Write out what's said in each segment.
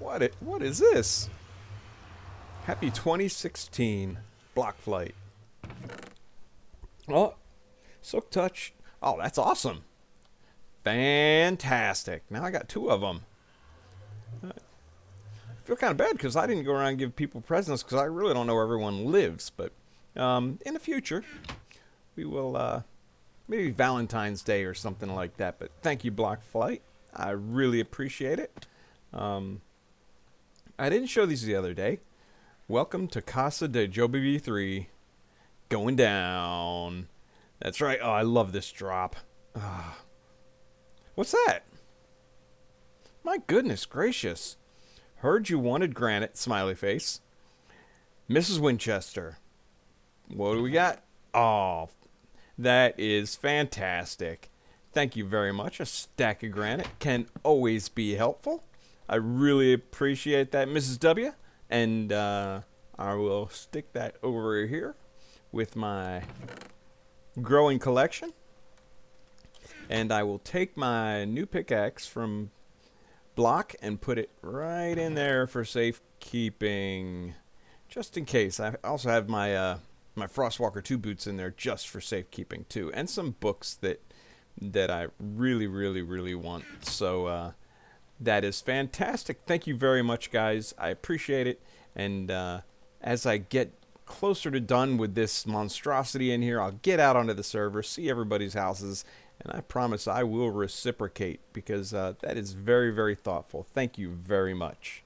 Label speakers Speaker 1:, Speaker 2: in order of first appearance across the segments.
Speaker 1: What is this? Happy 2016 block flight. Oh, silk touch. Oh, that's awesome. Fantastic. Now I got two of them. I feel kind of bad because I didn't go around and give people presents because I really don't know where everyone lives. But in the future, we will maybe Valentine's Day or something like that. But thank you, Block Flight. I really appreciate it. I didn't show these the other day. Welcome to Casa de Joby V3. Going down. That's right. Oh, I love this drop. What's that? My goodness gracious. Heard you wanted granite, smiley face. Mrs. Winchester. What do we got? Oh, that is fantastic. Thank you very much. A stack of granite can always be helpful. I really appreciate that, Mrs. W. And I will stick that over here with my growing collection. And I will take my new pickaxe from Block and put it right in there for safekeeping. Just in case. I also have my my Frostwalker 2 boots in there just for safekeeping too. And some books that I really want. So that is fantastic. Thank you very much, guys. I appreciate it. And as I get closer to done with this monstrosity in here, I'll get out onto the server, see everybody's houses, and I promise I will reciprocate because that is very thoughtful. Thank you very much.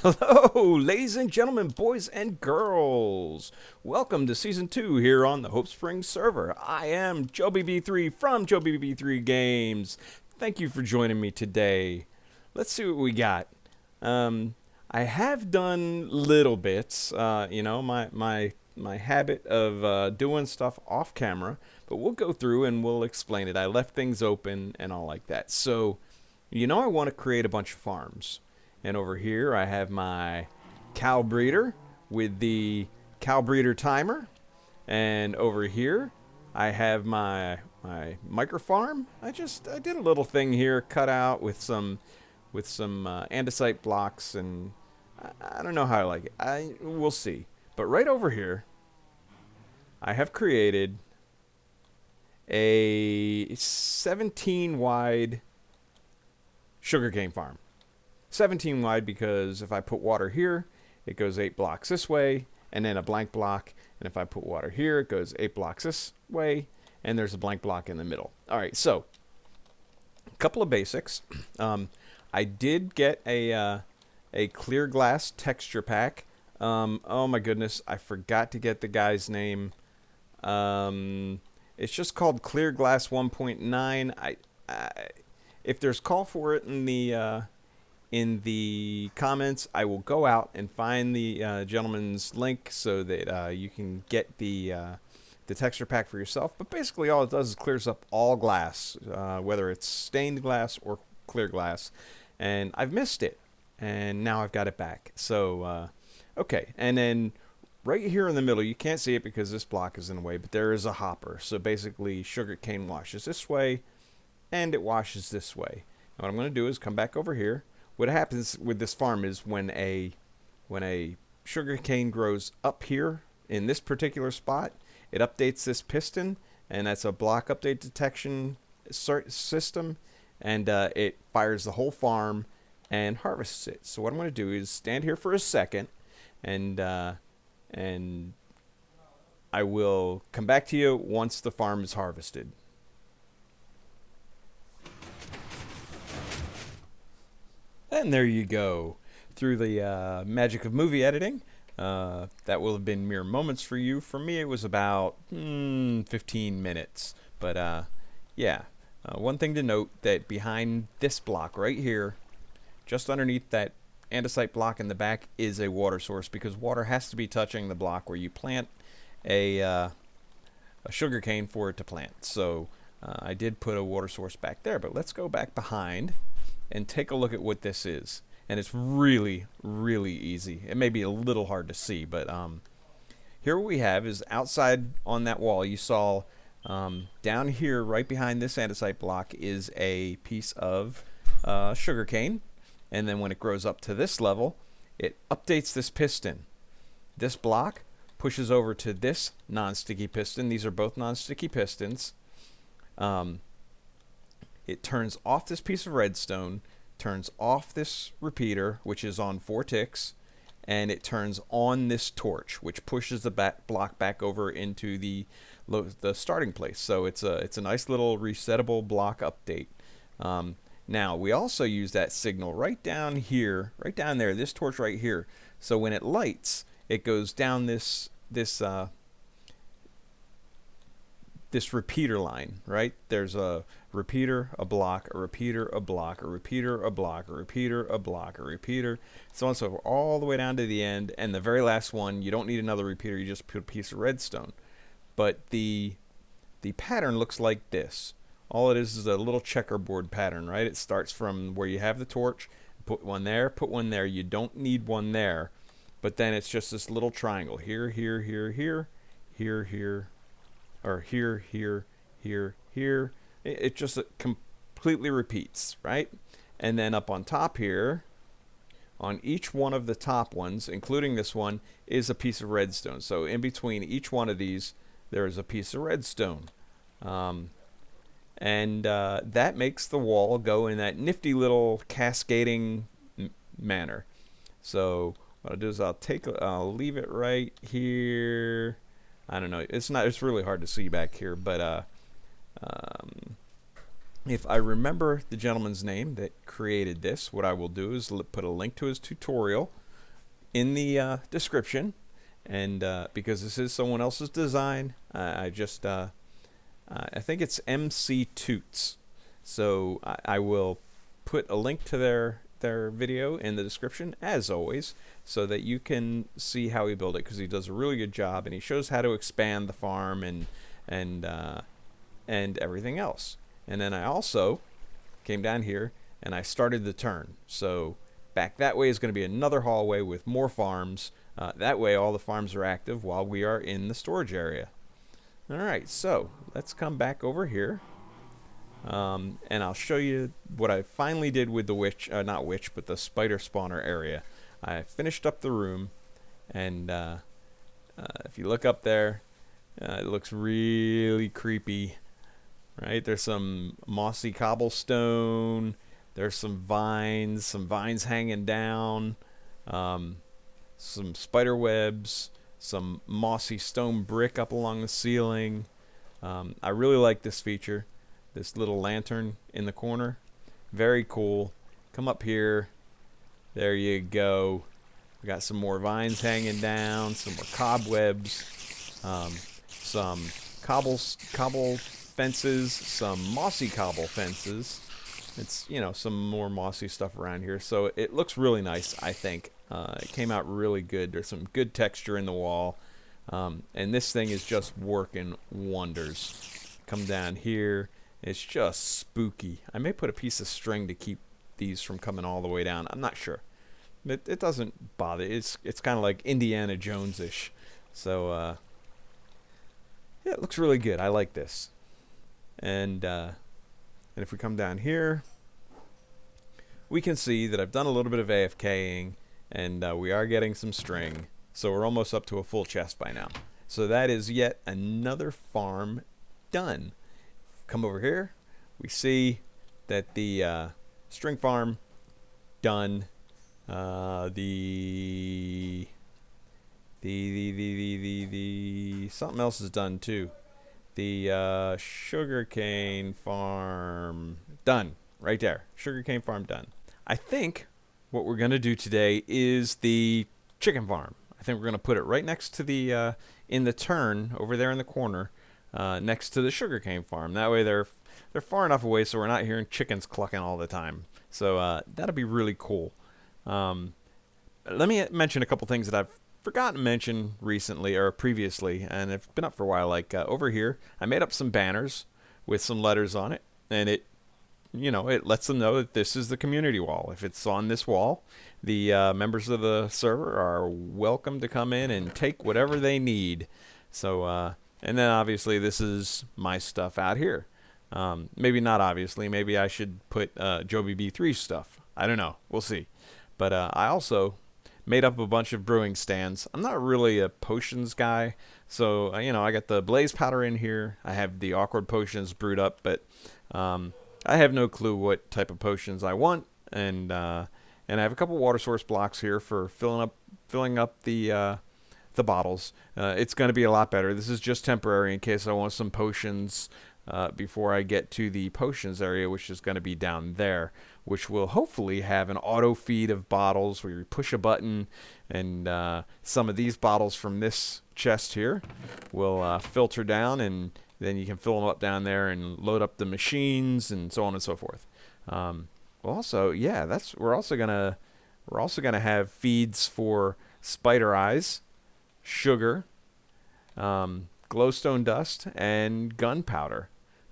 Speaker 1: Hello, ladies and gentlemen, boys and girls. Welcome to Season 2 here on the Hope Springs server. I am Joby B3 from Joby B3 Games. Thank you for joining me today. Let's see what we got. I have done little bits, you know, my habit of doing stuff off camera, but we'll go through and we'll explain it. I left things open and all like that. So, you know, I want to create a bunch of farms. And over here I have my cow breeder with the cow breeder timer. And over here I have my micro farm. I did a little thing here cut out with some andesite blocks, and I don't know how I like it. We'll see. But right over here I have created a 17 wide sugarcane farm. 17 wide because if I put water here, it goes 8 blocks this way, and then a blank block. And if I put water here, it goes 8 blocks this way, and there's a blank block in the middle. All right, so a couple of basics. I did get a clear glass texture pack. Oh my goodness, I forgot to get the guy's name. It's just called Clear Glass 1.9. If there's call for it in the comments, I will go out and find the gentleman's link so that you can get the texture pack for yourself. But basically all it does is clears up all glass, whether it's stained glass or clear glass. And I've missed it, and now I've got it back. So, okay. And then right here in the middle, you can't see it because this block is in the way, but there is a hopper. So basically sugarcane washes this way, and it washes this way. And what I'm going to do is come back over here. What happens with this farm is when a sugarcane grows up here in this particular spot, it updates this piston, and that's a block update detection system, and it fires the whole farm and harvests it. So what I'm going to do is stand here for a second, and I will come back to you once the farm is harvested. And there you go. Through the magic of movie editing, that will have been mere moments for you. For me, it was about 15 minutes. But yeah, one thing to note, that behind this block right here, just underneath that andesite block in the back, is a water source, because water has to be touching the block where you plant a sugar cane for it to plant. So I did put a water source back there. But let's go back behind and take a look at what this is. and it's really, really easy. It may be a little hard to see, but here what we have is outside on that wall. You saw down here, right behind this andesite block, is a piece of sugar cane, and then when it grows up to this level, it updates this piston. This block pushes over to this non-sticky piston. These are both non-sticky pistons. It turns off this piece of redstone, turns off this repeater, which is on 4 ticks, and it turns on this torch, which pushes the block back over into the starting place. So it's a nice little resettable block update. Now we also use that signal right down here, right down there, this torch right here. So when it lights, it goes down this repeater line, right? There's a repeater, a block, a repeater, a block, a repeater, a block, a repeater, a block, a repeater, so on and so forth, all the way down to the end. And the very last one, you don't need another repeater, you just put a piece of redstone. But the pattern looks like this. All it is a little checkerboard pattern, right? It starts from where you have the torch, put one there, put one there. You don't need one there. But then it's just this little triangle. Here, here, here, here, here, here, or here, here, here, here. It just completely repeats, right? And then up on top here, on each one of the top ones, including this one, is a piece of redstone. So in between each one of these, there is a piece of redstone. And that makes the wall go in that nifty little cascading manner. So what I'll do is I'll leave it right here. I don't know. It's really hard to see back here, but if I remember the gentleman's name that created this, what I will do is put a link to his tutorial in the description. And because this is someone else's design, I think it's MC Toots. So I will put a link to their video in the description, as always, so that you can see how he built it, because he does a really good job, and he shows how to expand the farm and everything else. And then I also came down here and I started the turn. So back that way is going to be another hallway with more farms. That way all the farms are active while we are in the storage area. Alright, so let's come back over here. And I'll show you what I finally did with the not witch, but the spider spawner area. I finished up the room, and if you look up there, it looks really creepy, right? There's some mossy cobblestone, there's some vines hanging down, some spider webs, some mossy stone brick up along the ceiling. I really like this feature. This little lantern in the corner, very cool. Come up here, there you go. We got some more vines hanging down, some more cobwebs, some cobble fences, some mossy cobble fences. It's, some more mossy stuff around here, so it looks really nice. I think it came out really good. There's some good texture in the wall, and this thing is just working wonders. Come down here. It's just spooky. I may put a piece of string to keep these from coming all the way down. I'm not sure. It doesn't bother. It's kind of like Indiana Jones-ish. So, yeah, it looks really good. I like this. And if we come down here, we can see that I've done a little bit of AFKing, and we are getting some string. So we're almost up to a full chest by now. So that is yet another farm done. Come over here, we see that the string farm done. The something else is done too. The sugarcane farm done right there. Sugarcane farm done. I think what we're gonna do today is the chicken farm. I think we're gonna put it right next to the in the turn over there in the corner. Next to the sugarcane farm. That way they're far enough away so we're not hearing chickens clucking all the time. So that'll be really cool. Let me mention a couple things that I've forgotten to mention recently or previously, and have been up for a while. Like over here, I made up some banners with some letters on it, and it you know, it lets them know that this is the community wall. If it's on this wall, the members of the server are welcome to come in and take whatever they need. So, and then obviously this is my stuff out here. Maybe not obviously. Maybe I should put Joby B3 stuff. I don't know. We'll see. But I also made up a bunch of brewing stands. I'm not really a potions guy, so you know, I got the blaze powder in here. I have the awkward potions brewed up, but I have no clue what type of potions I want, and I have a couple water source blocks here for filling up the bottles. It's going to be a lot better. This is just temporary in case I want some potions before I get to the potions area, which is going to be down there, which will hopefully have an auto feed of bottles where you push a button and some of these bottles from this chest here will filter down, and then you can fill them up down there and load up the machines and so on and so forth. Well, also, yeah, we're also gonna have feeds for spider eyes, sugar, glowstone dust, and gunpowder.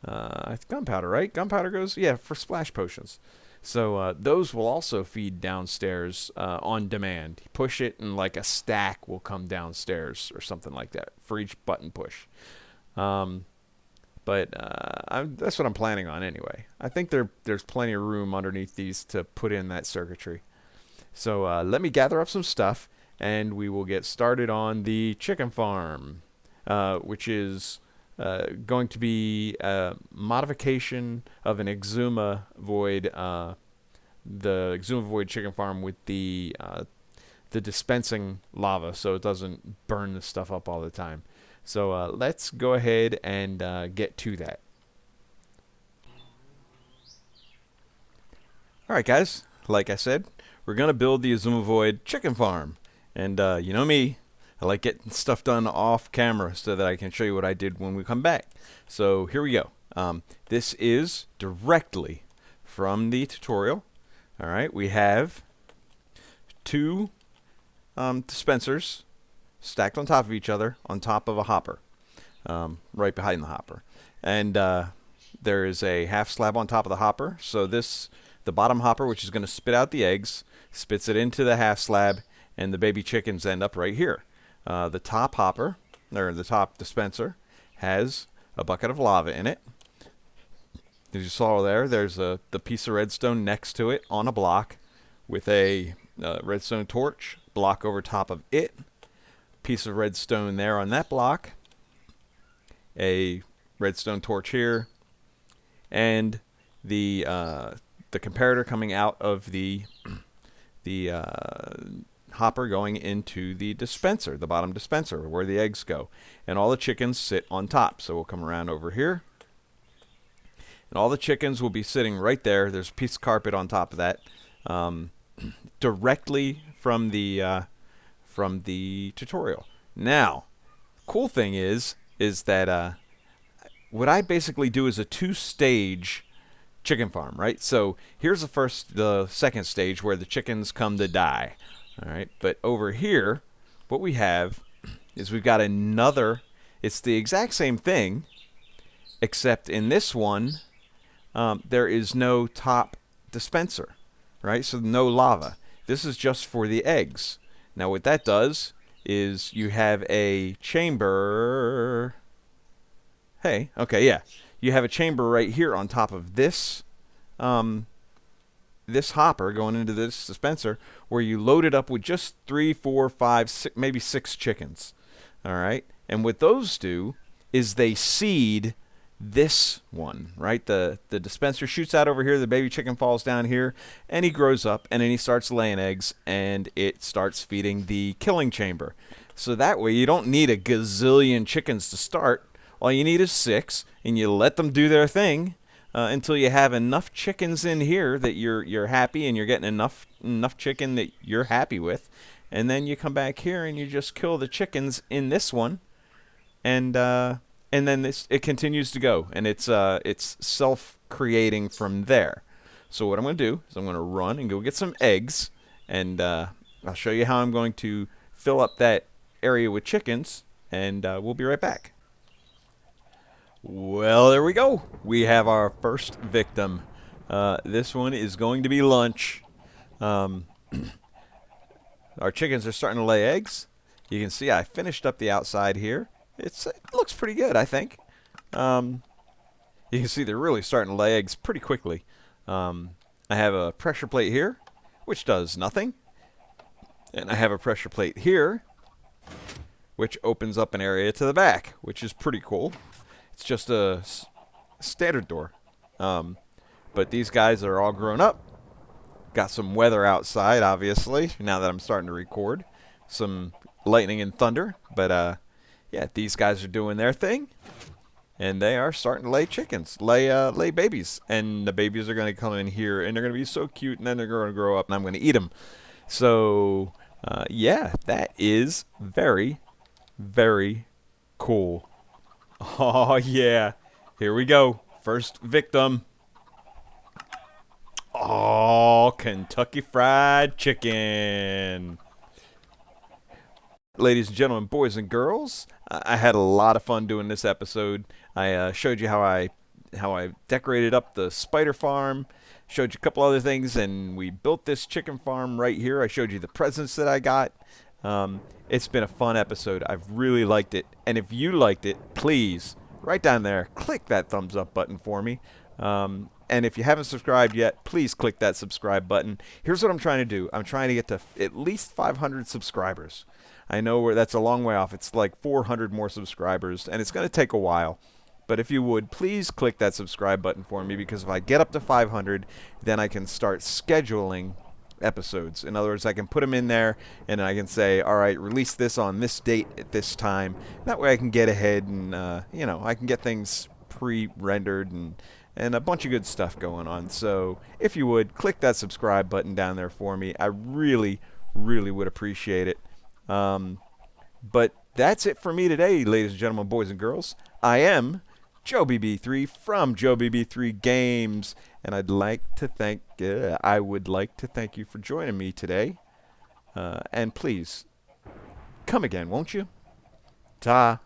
Speaker 1: It's gunpowder, right? Gunpowder goes, yeah, for splash potions. So those will also feed downstairs on demand. You push it, and like a stack will come downstairs or something like that for each button push. But that's what I'm planning on anyway. I think there's plenty of room underneath these to put in that circuitry. So let me gather up some stuff, and we will get started on the chicken farm, which is going to be a modification of an Exuma Void, the Exuma Void chicken farm with the dispensing lava, so it doesn't burn the stuff up all the time. So let's go ahead and get to that. Alright guys, like I said, we're going to build the Exuma Void chicken farm. And you know me, I like getting stuff done off camera so that I can show you what I did when we come back. So here we go. This is directly from the tutorial. Alright, we have two dispensers stacked on top of each other on top of a hopper, right behind the hopper. And there is a half slab on top of the hopper. So the bottom hopper, which is going to spit out the eggs, spits it into the half slab, and the baby chickens end up right here. The top hopper, or the top dispenser, has a bucket of lava in it. As you saw there's the piece of redstone next to it on a block with a redstone torch block over top of it. Piece of redstone there on that block, a redstone torch here, and the comparator coming out of the hopper going into the dispenser, the bottom dispenser where the eggs go, and all the chickens sit on top. So we'll come around over here, and all the chickens will be sitting right there. There's a piece of carpet on top of that, directly from the tutorial. Now, cool thing is that what I basically do is a two-stage chicken farm, right? So here's the second stage where the chickens come to die. All right, but over here, what we have is we've got another. It's the exact same thing, except in this one, there is no top dispenser, right? So no lava. This is just for the eggs. Now what that does is you have a chamber. Hey, okay, yeah. You have a chamber right here on top of this this hopper going into this dispenser where you load it up with just 3, 4, 5, 6, maybe 6 chickens. All right? And what those do is they seed this one, right? The dispenser shoots out over here, the baby chicken falls down here, and he grows up, and then he starts laying eggs, and it starts feeding the killing chamber. So that way you don't need a gazillion chickens to start. All you need is 6, and you let them do their thing until you have enough chickens in here that you're happy, and you're getting enough chicken that you're happy with. And then you come back here and you just kill the chickens in this one, and then it continues to go, and it's self-creating from there. So what I'm going to do is I'm going to run and go get some eggs, and I'll show you how I'm going to fill up that area with chickens, and we'll be right back. Well, there we go. We have our first victim. This one is going to be lunch. Um, our chickens are starting to lay eggs. You can see I finished up the outside here. It looks pretty good, I think. You can see they're really starting to lay eggs pretty quickly. I have a pressure plate here, which does nothing. And I have a pressure plate here, which opens up an area to the back, which is pretty cool. It's just a standard door. But these guys are all grown up. Got some weather outside, obviously, now that I'm starting to record. Some lightning and thunder. But, yeah, these guys are doing their thing. And they are starting to lay chickens, lay babies. And the babies are going to come in here, and they're going to be so cute, and then they're going to grow up, and I'm going to eat them. So, yeah, that is very, very cool. Oh, yeah. Here we go. First victim. Oh, Kentucky Fried Chicken. Ladies and gentlemen, boys and girls, I had a lot of fun doing this episode. I showed you how I decorated up the spider farm, showed you a couple other things, and we built this chicken farm right here. I showed you the presents that I got. It's been a fun episode. I've really liked it. And if you liked it, please, right down there, click that thumbs up button for me. And if you haven't subscribed yet, please click that subscribe button. Here's what I'm trying to do. I'm trying to get to at least 500 subscribers. I know that's a long way off. It's like 400 more subscribers, and it's going to take a while. But if you would, please click that subscribe button for me, because if I get up to 500, then I can start scheduling episodes. In other words, I can put them in there, and I can say, all right, release this on this date at this time. That way I can get ahead and, I can get things pre-rendered and a bunch of good stuff going on. So if you would, click that subscribe button down there for me. I really, really would appreciate it. But that's it for me today, ladies and gentlemen, boys and girls. I am Joe BB3 from Joe BB3 Games, and I would like to thank you for joining me today. And please, come again, won't you? Ta.